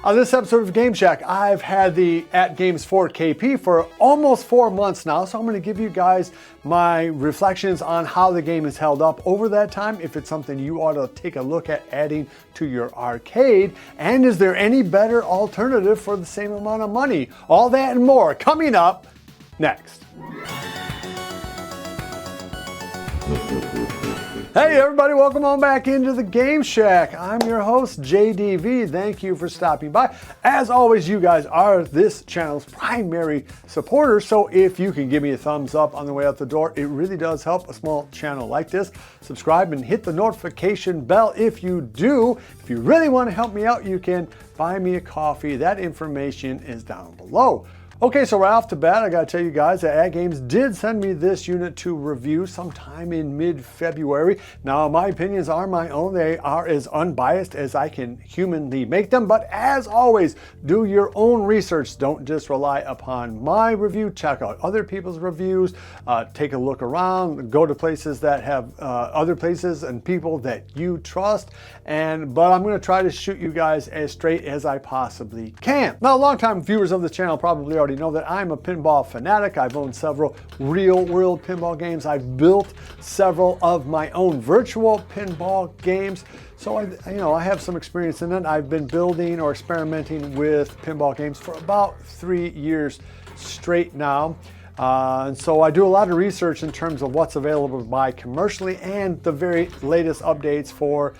On this episode of Game Shack, I've had the AtGames 4KP for almost 4 months now, so I'm going to give you guys my reflections on how the game has held up over that time, if it's something you ought to take a look at adding to your arcade, and is there any better alternative for the same amount of money? All that and more coming up next. Hey everybody, welcome on back into the Game Shack. I'm your host, JDV. Thank you for stopping by. As always, you guys are this channel's primary supporters, so if you can give me a thumbs up on the way out the door, it really does help a small channel like this. Subscribe and hit the notification bell if you do. If you really want to help me out, you can buy me a coffee. That information is down below. Okay, so right off the bat, I gotta tell you guys that AtGames did send me this unit to review sometime in mid-February. Now, my opinions are my own. They are as unbiased as I can humanly make them, but as always, do your own research. Don't just rely upon my review. Check out other people's reviews. Take a look around. Go to places that have other places and people that you trust. But I'm gonna try to shoot you guys as straight as I possibly can. Now, longtime viewers of the channel probably already know that I'm a pinball fanatic. I've owned several real-world pinball games. I've built several of my own virtual pinball games. So I have some experience in it. I've been building or experimenting with pinball games for about 3 years straight now. And so I do a lot of research in terms of what's available to buy commercially and the very latest updates for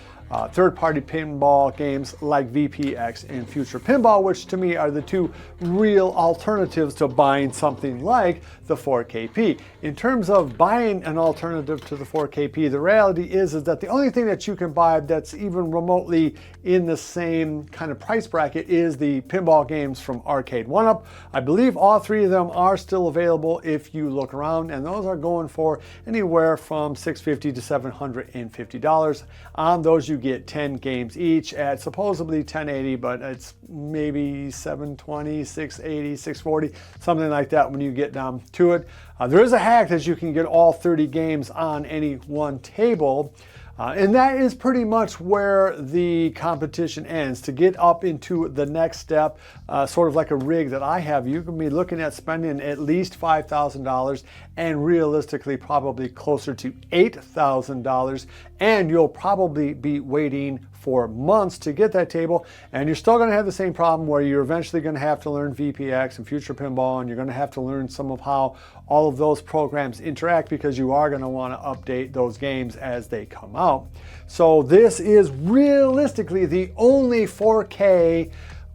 third-party pinball games like VPX and Future Pinball, which to me are the two real alternatives to buying something like the 4KP. In terms of buying an alternative to the 4KP, the reality is that the only thing that you can buy that's even remotely in the same kind of price bracket is the pinball games from Arcade1Up. I believe all three of them are still available if you look around, and those are going for anywhere from $650 to $750. On those you get 10 games each at supposedly 1080, but it's maybe 720, 680, 640, something like that when you get down to it. There is a hack that you can get all 30 games on any one table. And that is pretty much where the competition ends. To get up into the next step, sort of like a rig that I have, you can be looking at spending at least $5,000 and realistically probably closer to $8,000. And you'll probably be waiting for months to get that table, and you're still going to have the same problem where you're eventually going to have to learn VPX and Future Pinball, and you're going to have to learn some of how all of those programs interact, because you are going to want to update those games as they come out. So this is realistically the only 4K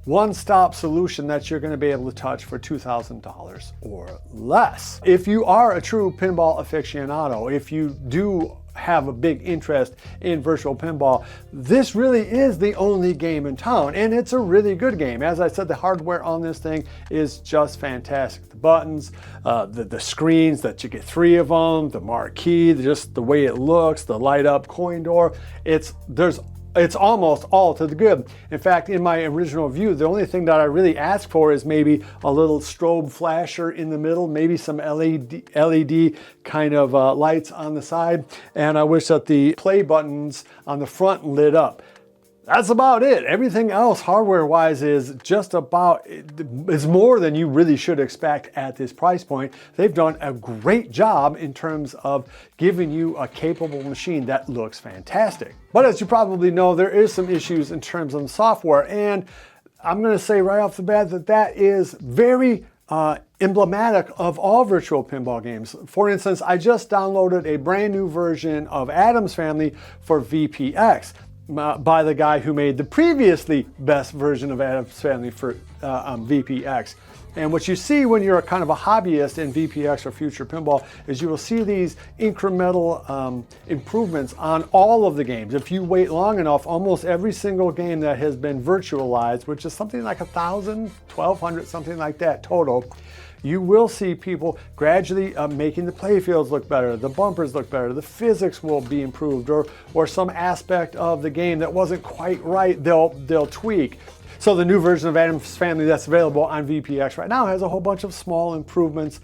one-stop solution that you're going to be able to touch for $2,000 or less. If you are a true pinball aficionado, if you do have a big interest in virtual pinball, this really is the only game in town, and it's a really good game. As I said, the hardware on this thing is just fantastic. The buttons, the screens that you get 3 of them, the marquee, just the way it looks, the light up coin door, it's almost all to the good. In fact, in my original view, the only thing that I really asked for is maybe a little strobe flasher in the middle, maybe some LED kind of lights on the side, and I wish that the play buttons on the front lit up. That's about it. Everything else hardware-wise is just about, it's more than you really should expect at this price point. They've done a great job in terms of giving you a capable machine that looks fantastic. But as you probably know, there is some issues in terms of the software, and I'm going to say right off the bat that that is very emblematic of all virtual pinball games. For instance, I just downloaded a brand new version of Addams Family for VPX. By the guy who made the previously best version of Addams Family for VPX. And what you see when you're a kind of a hobbyist in VPX or Future Pinball is you will see these incremental improvements on all of the games. If you wait long enough, almost every single game that has been virtualized, which is something like 1,000, 1,200, something like that total, you will see people gradually making the playfields look better, the bumpers look better, the physics will be improved, or some aspect of the game that wasn't quite right, they'll tweak. So the new version of AtGames Family that's available on VPX right now has a whole bunch of small improvements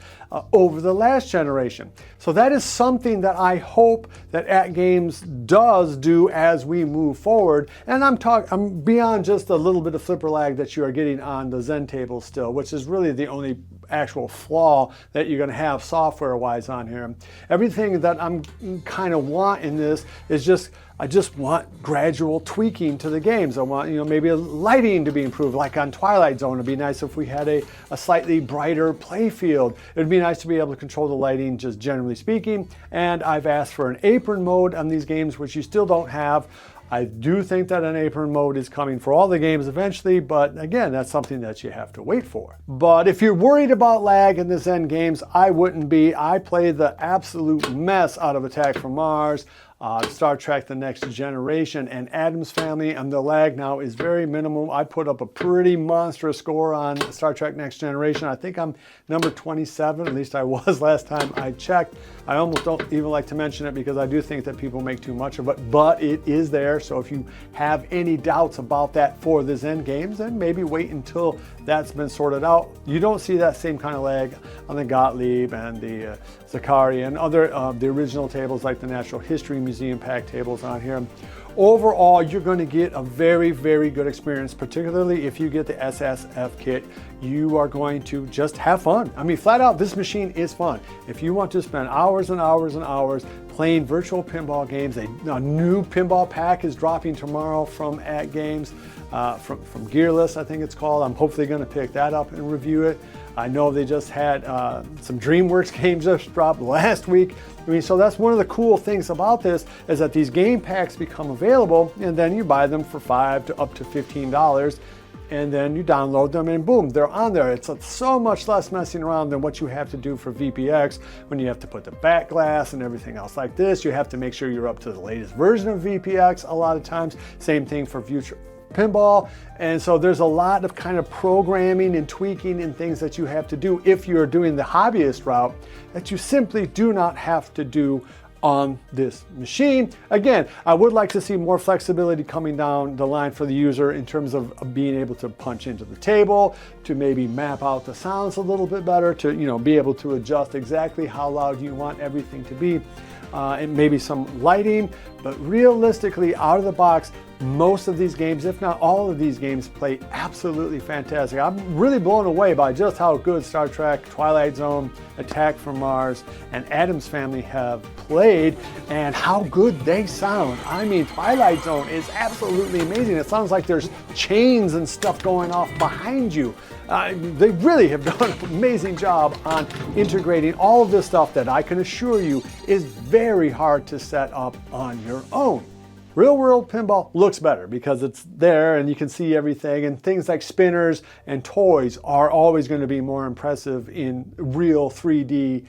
over the last generation. So that is something that I hope that AtGames does do as we move forward. And I'm beyond just a little bit of flipper lag that you are getting on the Zen table still, which is really the only actual flaw that you're going to have software-wise on here. Everything that I'm kind of want in this is I just want gradual tweaking to the games. I want, maybe a lighting to be improved, like on Twilight Zone. It'd be nice if we had a slightly brighter play field. It'd be nice to be able to control the lighting, just generally speaking. And I've asked for an apron mode on these games, which you still don't have. I do think that an apron mode is coming for all the games eventually, but again, that's something that you have to wait for. But if you're worried about lag in the Zen games, I wouldn't be. I play the absolute mess out of Attack from Mars, Star Trek The Next Generation, and AtGames Family, and the lag now is very minimal. I put up a pretty monstrous score on Star Trek Next Generation. I think I'm number 27, at least I was last time I checked. I almost don't even like to mention it because I do think that people make too much of it, but it is there. So if you have any doubts about that for the Zen games, then maybe wait until that's been sorted out. You don't see that same kind of lag on the Gottlieb and the Zachary and other the original tables like the Natural History Museum pack tables on here. Overall, you're going to get a very, very good experience, particularly if you get the SSF kit. You are going to just have fun. I mean, flat out, this machine is fun. If you want to spend hours and hours and hours playing virtual pinball games, a new pinball pack is dropping tomorrow from AtGames, from Gearless, I think it's called. I'm hopefully going to pick that up and review it. I know they just had some DreamWorks games just dropped last week. I mean, so that's one of the cool things about this is that these game packs become available, and then you buy them for $5 to up to $15, and then you download them, and boom, they're on there. It's so much less messing around than what you have to do for VPX when you have to put the back glass and everything else like this. You have to make sure you're up to the latest version of VPX a lot of times. Same thing for future pinball, and so there's a lot of kind of programming and tweaking and things that you have to do if you're doing the hobbyist route that you simply do not have to do on this machine. Again, I would like to see more flexibility coming down the line for the user in terms of being able to punch into the table, to maybe map out the sounds a little bit better, to be able to adjust exactly how loud you want everything to be, and maybe some lighting. But realistically, out of the box, most of these games, if not all of these games, play absolutely fantastic. I'm really blown away by just how good Star Trek, Twilight Zone, Attack from Mars, and AtGames Family have played and how good they sound. I mean, Twilight Zone is absolutely amazing. It sounds like there's chains and stuff going off behind you. They really have done an amazing job on integrating all of this stuff that I can assure you is very hard to set up on your own. Real world pinball looks better because it's there and you can see everything, and things like spinners and toys are always going to be more impressive in real 3D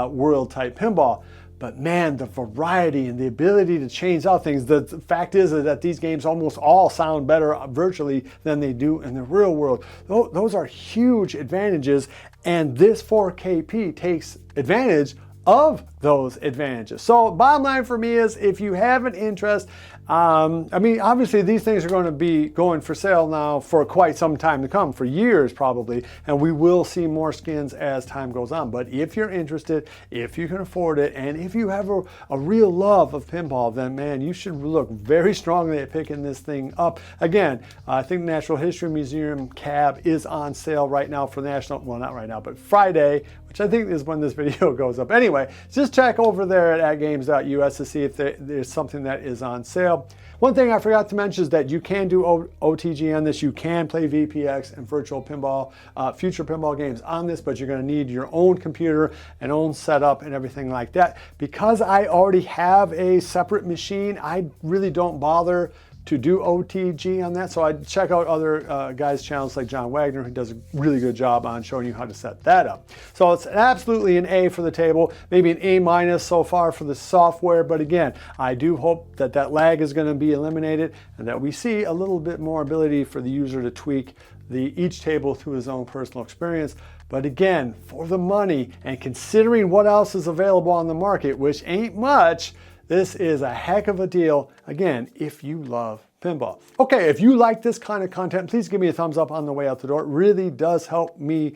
world type pinball. But man, the variety and the ability to change out things, the fact is that these games almost all sound better virtually than they do in the real world. Those are huge advantages, and this 4KP takes advantage of those advantages. So bottom line for me is, if you have an interest, I mean, obviously these things are going to be going for sale now for quite some time to come, for years probably, and we will see more skins as time goes on. But if you're interested, if you can afford it, and if you have a real love of pinball, then man, you should look very strongly at picking this thing up. Again, I think Natural History Museum cab is on sale right now for National, well, not right now, but Friday, which I think is when this video goes up. Anyway, just check over there at atgames.us to see if there's something that is on sale. One thing I forgot to mention is that you can do OTG on this. You can play VPX and virtual pinball, future pinball games on this, but you're going to need your own computer and own setup and everything like that. Because I already have a separate machine, I really don't bother to do OTG on that. So I check out other guys' channels like John Wagner, who does a really good job on showing you how to set that up. So it's absolutely an A for the table, maybe an A- so far for the software. But again, I do hope that that lag is going to be eliminated and that we see a little bit more ability for the user to tweak each table to his own personal experience. But again, for the money and considering what else is available on the market, which ain't much, this is a heck of a deal, again, if you love pinball. Okay, if you like this kind of content, please give me a thumbs up on the way out the door. It really does help me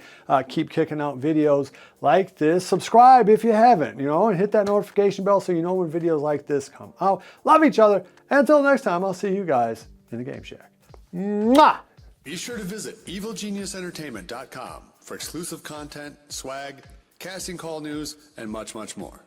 keep kicking out videos like this. Subscribe if you haven't, and hit that notification bell so you know when videos like this come out. Love each other. And until next time, I'll see you guys in the Game Shack. Mwah! Be sure to visit evilgeniusentertainment.com for exclusive content, swag, casting call news, and much, much more.